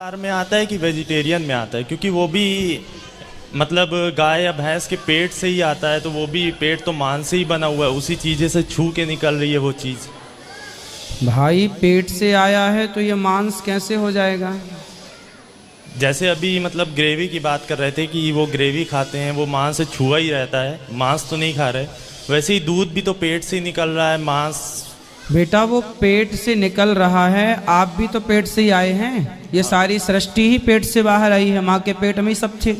में आता है कि वेजिटेरियन में आता है? क्योंकि वो भी मतलब गाय या भैंस के पेट से ही आता है, तो वो भी पेट तो मांस से ही बना हुआ है, उसी चीज़ें से छू के निकल रही है वो चीज़। भाई पेट से आया है तो ये मांस कैसे हो जाएगा? जैसे अभी मतलब ग्रेवी की बात कर रहे थे कि वो ग्रेवी खाते हैं, वो मांस से छुआ ही रहता है, मांस तो नहीं खा रहे। वैसे ही दूध भी तो पेट से ही निकल रहा है, मांस। बेटा वो पेट से निकल रहा है, आप भी तो पेट से ही आए हैं। ये सारी सृष्टि ही पेट से बाहर आई है, माँ के पेट में ही सब थे।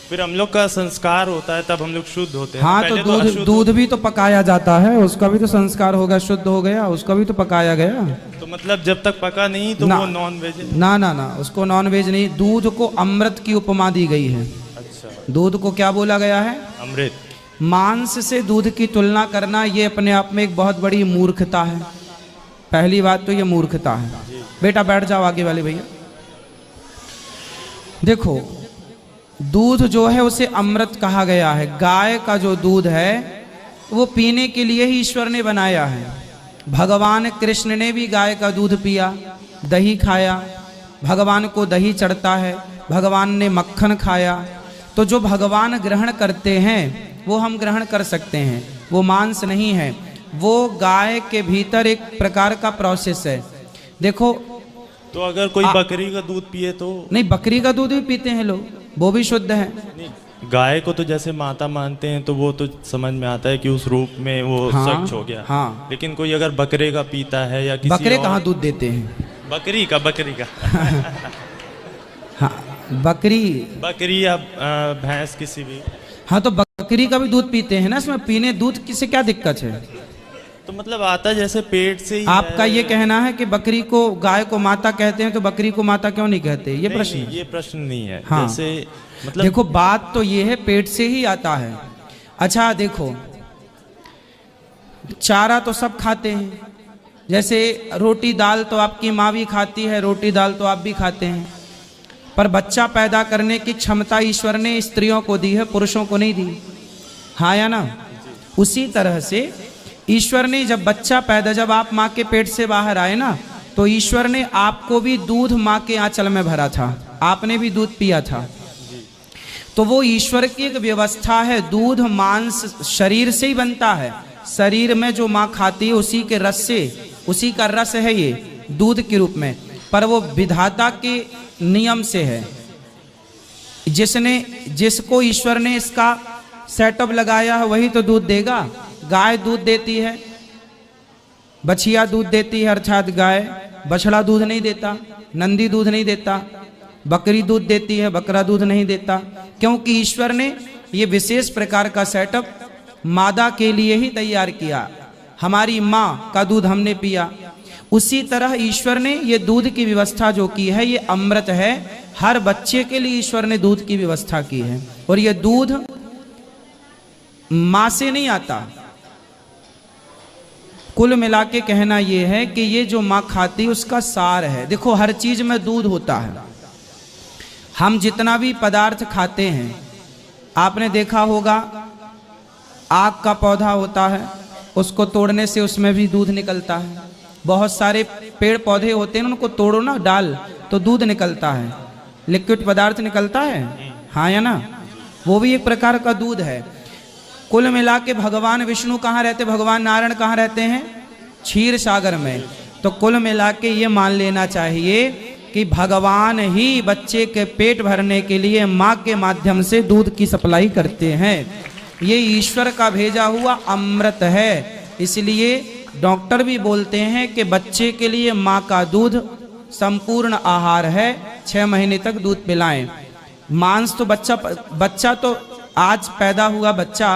फिर हम लोग का संस्कार होता है तब हम लोग शुद्ध होते हैं। हाँ तो दूध भी तो पकाया जाता है, उसका भी तो संस्कार होगा, शुद्ध हो गया, उसका भी तो पकाया गया। तो मतलब जब तक पका नहीं तो वो नॉन वेज है? ना ना ना, उसको नॉन वेज नहीं। दूध को अमृत की उपमा दी गई है। अच्छा, दूध को क्या बोला गया है? अमृत। मांस से दूध की तुलना करना ये अपने आप में एक बहुत बड़ी मूर्खता है। पहली बात तो ये मूर्खता है। बेटा बैठ जाओ आगे वाले भैया। देखो दूध जो है उसे अमृत कहा गया है। गाय का जो दूध है वो पीने के लिए ही ईश्वर ने बनाया है। भगवान कृष्ण ने भी गाय का दूध पिया, दही खाया, भगवान को दही चढ़ता है, भगवान ने मक्खन खाया। तो जो भगवान ग्रहण करते हैं वो हम ग्रहण कर सकते हैं, वो मांस नहीं है, वो गाय के भीतर एक प्रकार का प्रोसेस है। देखो तो अगर कोई बकरी का दूध पिए तो? नहीं, बकरी का दूध भी पीते हैं लोग, वो भी शुद्ध है। गाय को तो जैसे माता मानते हैं तो वो तो समझ में आता है कि उस रूप में वो स्वच्छ हो गया। हाँ। लेकिन कोई अगर बकरे का पीता है या किसी बकरे कहाँ दूध देते हैं? बकरी का हाँ बकरी या भैंस किसी भी। हाँ तो बकरी का भी दूध पीते हैं ना, इसमें पीने दूध किसे क्या दिक्कत है? तो मतलब आता जैसे पेट से ही। आपका ये कहना है कि बकरी को, गाय को माता कहते हैं तो बकरी को माता क्यों नहीं कहते? ये प्रश्न नहीं, ये प्रश्न नहीं है। हाँ। जैसे मतलब देखो बात तो ये है, पेट से ही आता है। अच्छा देखो, चारा तो सब खाते हैं, जैसे रोटी दाल तो आपकी माँ भी खाती है, रोटी दाल तो आप भी खाते हैं, पर बच्चा पैदा करने की क्षमता ईश्वर ने स्त्रियों को दी है, पुरुषों को नहीं दी। हाँ या ना? उसी तरह से ईश्वर ने जब आप माँ के पेट से बाहर आए ना, तो ईश्वर ने आपको भी दूध माँ के आंचल में भरा था, आपने भी दूध पिया था। तो वो ईश्वर की एक व्यवस्था है। दूध मांस शरीर से ही बनता है, शरीर में जो माँ खाती है उसी के रस से, उसी का रस है ये दूध के रूप में, पर वो विधाता के नियम से है। जिसको ईश्वर ने इसका सेटअप लगाया है वही तो दूध देगा। गाय दूध देती है, बछिया दूध देती है, अर्थात गाय। बछड़ा दूध नहीं देता, नंदी दूध नहीं देता, बकरी दूध देती है, बकरा दूध नहीं देता, क्योंकि ईश्वर ने ये विशेष प्रकार का सेटअप मादा के लिए ही तैयार किया। हमारी माँ का दूध हमने पिया, उसी तरह ईश्वर ने ये दूध की व्यवस्था जो की है ये अमृत है। हर बच्चे के लिए ईश्वर ने दूध की व्यवस्था की है, और ये दूध माँ से नहीं आता। कुल मिला के कहना ये है कि ये जो माँ खाती उसका सार है। देखो हर चीज में दूध होता है। हम जितना भी पदार्थ खाते हैं, आपने देखा होगा आक का पौधा होता है, उसको तोड़ने से उसमें भी दूध निकलता है। बहुत सारे पेड़ पौधे होते हैं, उनको तोड़ो ना, डाल, तो दूध निकलता है, लिक्विड पदार्थ निकलता है। हाँ या ना? वो भी एक प्रकार का दूध है। कुल मिला के भगवान विष्णु कहाँ रहते, भगवान नारायण कहाँ रहते हैं? क्षीर सागर में। तो कुल मिला के ये मान लेना चाहिए कि भगवान ही बच्चे के पेट भरने के लिए माँ के माध्यम से दूध की सप्लाई करते हैं। ये ईश्वर का भेजा हुआ अमृत है। इसलिए डॉक्टर भी बोलते हैं कि बच्चे के लिए माँ का दूध संपूर्ण आहार है, 6 महीने तक दूध पिलाएं। मांस तो बच्चा तो आज पैदा हुआ बच्चा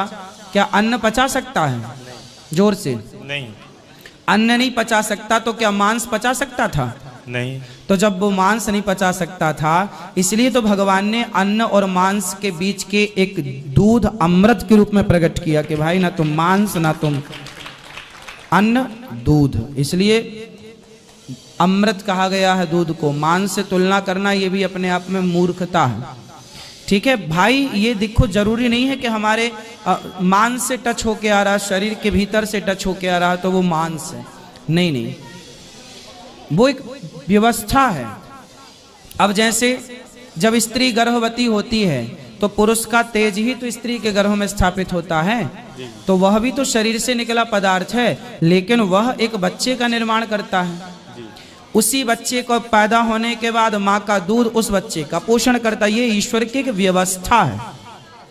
क्या अन्न पचा सकता है? जोर से नहीं। अन्न नहीं पचा सकता तो क्या मांस पचा सकता था? नहीं। तो जब वो मांस नहीं पचा सकता था, इसलिए तो भगवान ने अन्न और मांस के बीच के एक दूध अमृत के रूप में प्रकट किया कि भाई ना तुम मांस ना तुम अन्न, दूध। इसलिए अमृत कहा गया है दूध को। मांस से तुलना करना ये भी अपने आप में मूर्खता है। ठीक है भाई, ये देखो जरूरी नहीं है कि हमारे मांस से टच होके आ रहा, शरीर के भीतर से टच होके आ रहा तो वो मांस है। नहीं, वो एक व्यवस्था है। अब जैसे जब स्त्री गर्भवती होती है तो पुरुष का तेज ही तो स्त्री के गर्भ में स्थापित होता है, तो वह भी तो शरीर से निकला पदार्थ है, लेकिन वह एक बच्चे का निर्माण करता है। उसी बच्चे को पैदा होने के बाद माँ का दूध उस बच्चे का पोषण करता है। ये ईश्वर की एक व्यवस्था है।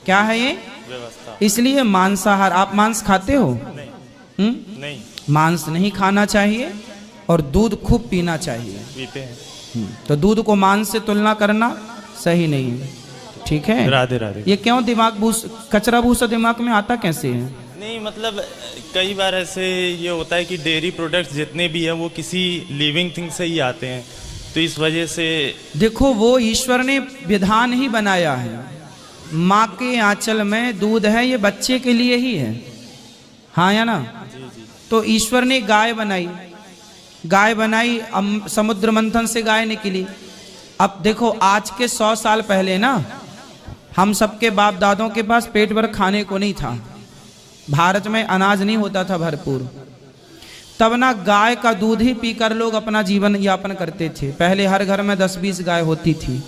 क्या है ये व्यवस्था? इसलिए मांसाहार, आप मांस खाते हो? नहीं, मांस नहीं खाना चाहिए और दूध खूब पीना चाहिए। पीते हैं। तो दूध को मांस से तुलना करना सही नहीं है, ठीक है? राधे राधे। ये क्यों दिमाग कचरा भूसा दिमाग में आता कैसे है? नहीं मतलब कई बार ऐसे ये होता है कि डेयरी प्रोडक्ट्स जितने भी हैं वो किसी लिविंग थिंग से ही आते हैं, तो इस वजह से देखो वो ईश्वर ने विधान ही बनाया है। माँ के आंचल में दूध है, ये बच्चे के लिए ही है, हाँ या ना? तो ईश्वर ने गाय बनाई, समुद्र मंथन से गाय निकली। अब देखो आज के 100 साल पहले ना हम सबके बाप दादों के पास पेट भर खाने को नहीं था, भारत में अनाज नहीं होता था भरपूर, तब ना गाय का दूध ही पीकर लोग अपना जीवन यापन करते थे। पहले हर घर में 10-20 गाय होती थी,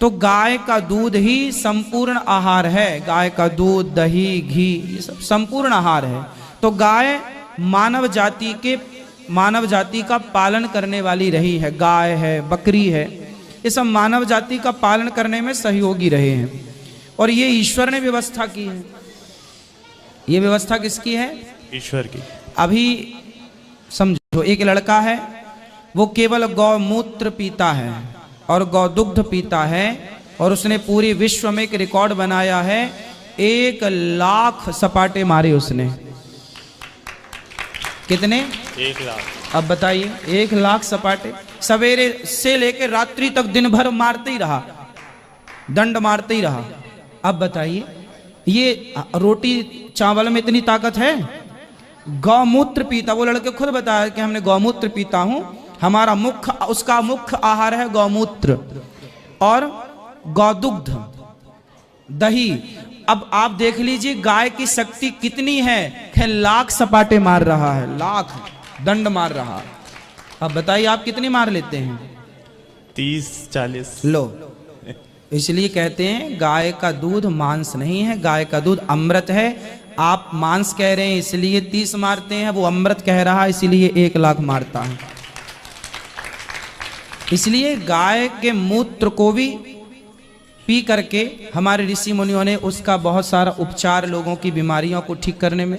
तो गाय का दूध ही संपूर्ण आहार है। गाय का दूध, दही, घी, ये सब संपूर्ण आहार है। तो गाय मानव जाति का पालन करने वाली रही है। गाय है, बकरी है, ये सब मानव जाति का पालन करने में सहयोगी रहे हैं, और ये ईश्वर ने व्यवस्था की है। ये व्यवस्था किसकी है? ईश्वर की। अभी समझो, एक लड़का है, वो केवल गौमूत्र पीता है और गौदुग्ध पीता है, और उसने पूरे विश्व में एक रिकॉर्ड बनाया है। 1 लाख सपाटे मारे उसने। कितने? 1 लाख। अब बताइए, 1 लाख सपाटे सवेरे से लेकर रात्रि तक दिन भर मारते ही रहा, दंड मारते ही रहा। अब बताइए, ये रोटी चावल में इतनी ताकत है? गौमूत्र पीता, वो लड़के खुद बताया कि हमने गौमूत्र पीता हूं, हमारा उसका मुख्य आहार है गौमूत्र और गौदुग्ध, दही। अब आप देख लीजिए गाय की शक्ति कितनी है, 1 लाख सपाटे मार रहा है, लाख दंड मार रहा है। अब बताइए आप कितनी मार लेते हैं? 30-40। लो, इसलिए कहते हैं गाय का दूध मांस नहीं है, गाय का दूध अमृत है। आप मांस कह रहे हैं इसलिए 30 मारते हैं, वो अमृत कह रहा है इसलिए 1 लाख मारता है। इसलिए गाय के मूत्र को भी पी करके हमारे ऋषि मुनियों ने उसका बहुत सारा उपचार, लोगों की बीमारियों को ठीक करने में,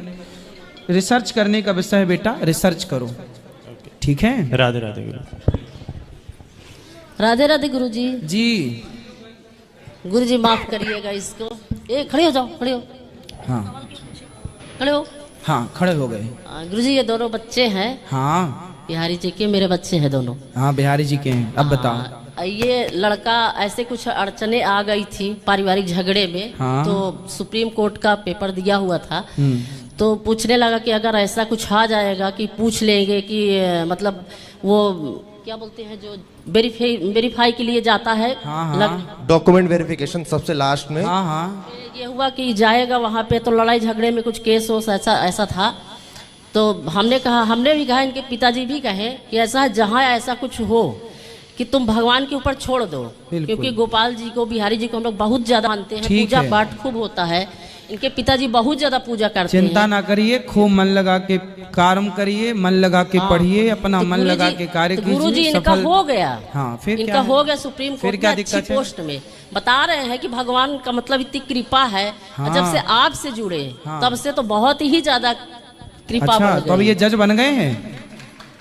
रिसर्च करने का विषय है बेटा, रिसर्च करो, ठीक है? राधे राधे गुरु। राधे राधे गुरुजी। जी गुरुजी माफ करिएगा इसको। खड़े हो जाओ, खड़े हो। हाँ, खड़े हो। हाँ खड़े हो गए। गुरुजी ये दोनों बच्चे हैं। हाँ बिहारी जी के मेरे बच्चे हैं दोनों। हाँ बिहारी जी के हैं। अब बताओ। ये लड़का ऐसे कुछ अड़चने आ गई थी पारिवारिक झगड़े में। हाँ। तो सुप्रीम कोर्ट का पेपर दिया हुआ था, तो पूछने लगा कि अगर ऐसा कुछ आ जाएगा कि पूछ लेंगे कि मतलब वो क्या बोलते हैं जो वेरीफाई के लिए जाता है। हाँ। डॉक्यूमेंट वेरिफिकेशन सबसे लास्ट में। हाँ हाँ। ये हुआ कि जाएगा वहाँ पे, तो लड़ाई झगड़े में कुछ केस हो ऐसा था। तो हमने भी कहा, इनके पिताजी भी कहे कि ऐसा जहाँ ऐसा कुछ हो कि तुम भगवान के ऊपर छोड़ दो, क्योंकि गोपाल जी को, बिहारी जी को हम लोग बहुत ज्यादा मानते हैं, पूजा पाठ खूब होता है। इनके पिताजी बहुत ज्यादा पूजा करते हैं। चिंता ना करिए, खूब मन लगा के कार्य करिए, मन लगा के पढ़िए, अपना मन लगा के कार्य कीजिए। गुरुजी इनका हो गया। हाँ, फिर इनका हो गया सुप्रीम कोर्ट में अच्छी दिक्कत पोस्ट में। बता रहे हैं कि भगवान का मतलब इतनी कृपा है। हाँ। जब से आपसे जुड़े तब से तो बहुत ही ज्यादा कृपा बढ़ गई। तो अब ये जज बन गए हैं?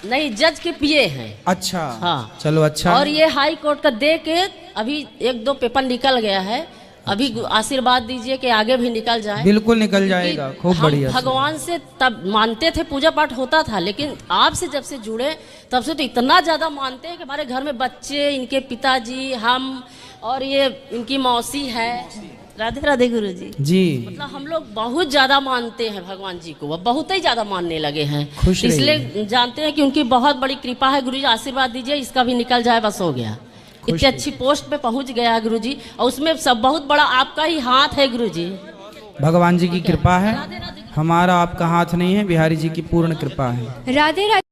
नहीं, जज के पिए हैं। अच्छा। हाँ चलो अच्छा। और ये हाई कोर्ट का दे के अभी 1-2 पेपर निकल गया है। अभी आशीर्वाद दीजिए कि आगे भी निकल जाए। बिल्कुल निकल जाएगा, खूब बढ़िया। भगवान से तब मानते थे, पूजा पाठ होता था, लेकिन आपसे जब से जुड़े तब से तो इतना ज्यादा मानते हैं कि हमारे घर में बच्चे, इनके पिताजी, हम और ये इनकी मौसी है। राधे राधे गुरुजी जी। मतलब हम लोग बहुत ज्यादा मानते हैं भगवान जी को, अब बहुत ही ज्यादा मानने लगे हैं। खुश इसलिए जानते हैं कि उनकी बहुत बड़ी कृपा है। गुरुजी आशीर्वाद दीजिए, इसका भी निकल जाए, बस हो गया। इतनी अच्छी पोस्ट पे पहुंच गया है गुरुजी, और उसमें सब बहुत बड़ा आपका ही हाथ है गुरुजी। भगवान जी की कृपा है, हमारा आपका हाथ नहीं है, बिहारी जी की पूर्ण कृपा है। राधे राधे।